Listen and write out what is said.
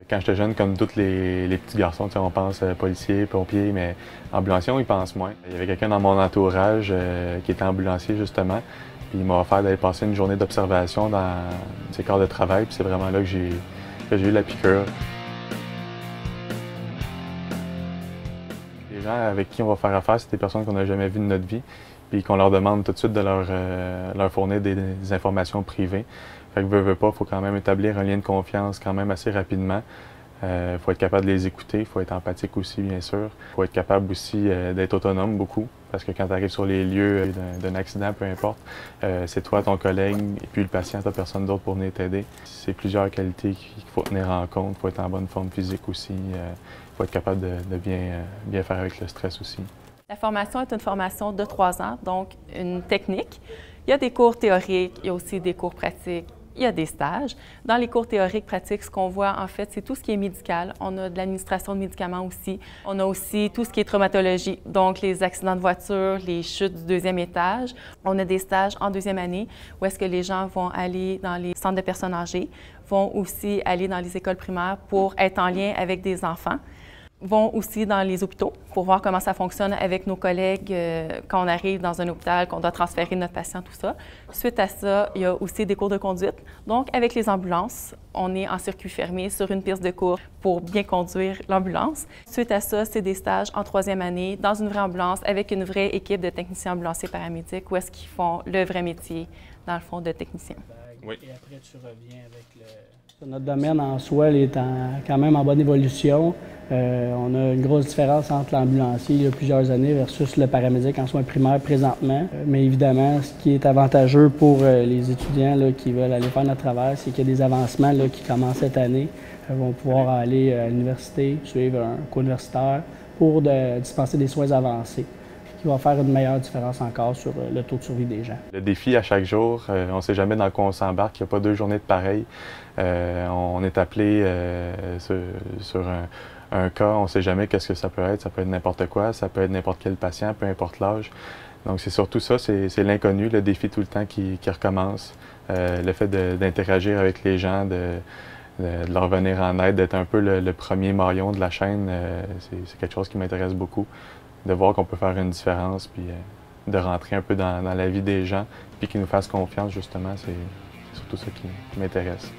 Quand j'étais jeune, comme tous les petits garçons, on pense policier, pompier, mais ambulancier, on y pense moins. Il y avait quelqu'un dans mon entourage qui était ambulancier, justement, puis il m'a offert d'aller passer une journée d'observation dans ses corps de travail, puis c'est vraiment là que j'ai eu la piqûre. Les gens avec qui on va faire affaire, c'est des personnes qu'on n'a jamais vues de notre vie, puis qu'on leur demande tout de suite de leur fournir des informations privées. Fait que veut pas, il faut quand même établir un lien de confiance quand même assez rapidement. Il faut être capable de les écouter, il faut être empathique aussi, bien sûr. Il faut être capable aussi d'être autonome beaucoup, parce que quand tu arrives sur les lieux d'un accident, peu importe, c'est toi, ton collègue, et puis le patient, tu n'as personne d'autre pour venir t'aider. C'est plusieurs qualités qu'il faut tenir en compte. Il faut être en bonne forme physique aussi. Il faut être capable de bien faire avec le stress aussi. La formation est une formation de 3 ans, donc une technique. Il y a des cours théoriques, il y a aussi des cours pratiques. Il y a des stages. Dans les cours théoriques pratiques, ce qu'on voit, en fait, c'est tout ce qui est médical. On a de l'administration de médicaments aussi. On a aussi tout ce qui est traumatologie, donc les accidents de voiture, les chutes du 2e étage. On a des stages en 2e année où est-ce que les gens vont aller dans les centres de personnes âgées, vont aussi aller dans les écoles primaires pour être en lien avec des enfants, vont aussi dans les hôpitaux pour voir comment ça fonctionne avec nos collègues quand on arrive dans un hôpital, qu'on doit transférer notre patient, tout ça. Suite à ça, il y a aussi des cours de conduite. Donc, avec les ambulances, on est en circuit fermé sur une piste de cours pour bien conduire l'ambulance. Suite à ça, c'est des stages en 3e année dans une vraie ambulance avec une vraie équipe de techniciens ambulanciers paramédics où est-ce qu'ils font le vrai métier, dans le fond, de technicien. Oui. Et après, tu reviens avec le... Notre domaine en soi est quand même en bonne évolution. On a une grosse différence entre l'ambulancier il y a plusieurs années versus le paramédic en soins primaires présentement. Mais évidemment, ce qui est avantageux pour les étudiants là, qui veulent aller faire notre travail, c'est qu'il y a des avancements là, qui commencent cette année. Ils vont pouvoir aller à l'université, suivre un cours universitaire pour dispenser des soins avancés, qui va faire une meilleure différence encore sur le taux de survie des gens. Le défi à chaque jour, on ne sait jamais dans quoi on s'embarque, il n'y a pas 2 journées de pareil. On est appelé sur un cas, on ne sait jamais qu'est-ce que ça peut être n'importe quoi, ça peut être n'importe quel patient, peu importe l'âge. Donc c'est surtout ça, c'est l'inconnu, le défi tout le temps qui recommence. Le fait d'interagir avec les gens, de leur venir en aide, d'être un peu le premier maillon de la chaîne, c'est quelque chose qui m'intéresse beaucoup. De voir qu'on peut faire une différence, puis de rentrer un peu dans la vie des gens, puis qu'ils nous fassent confiance, justement, c'est surtout ça qui m'intéresse.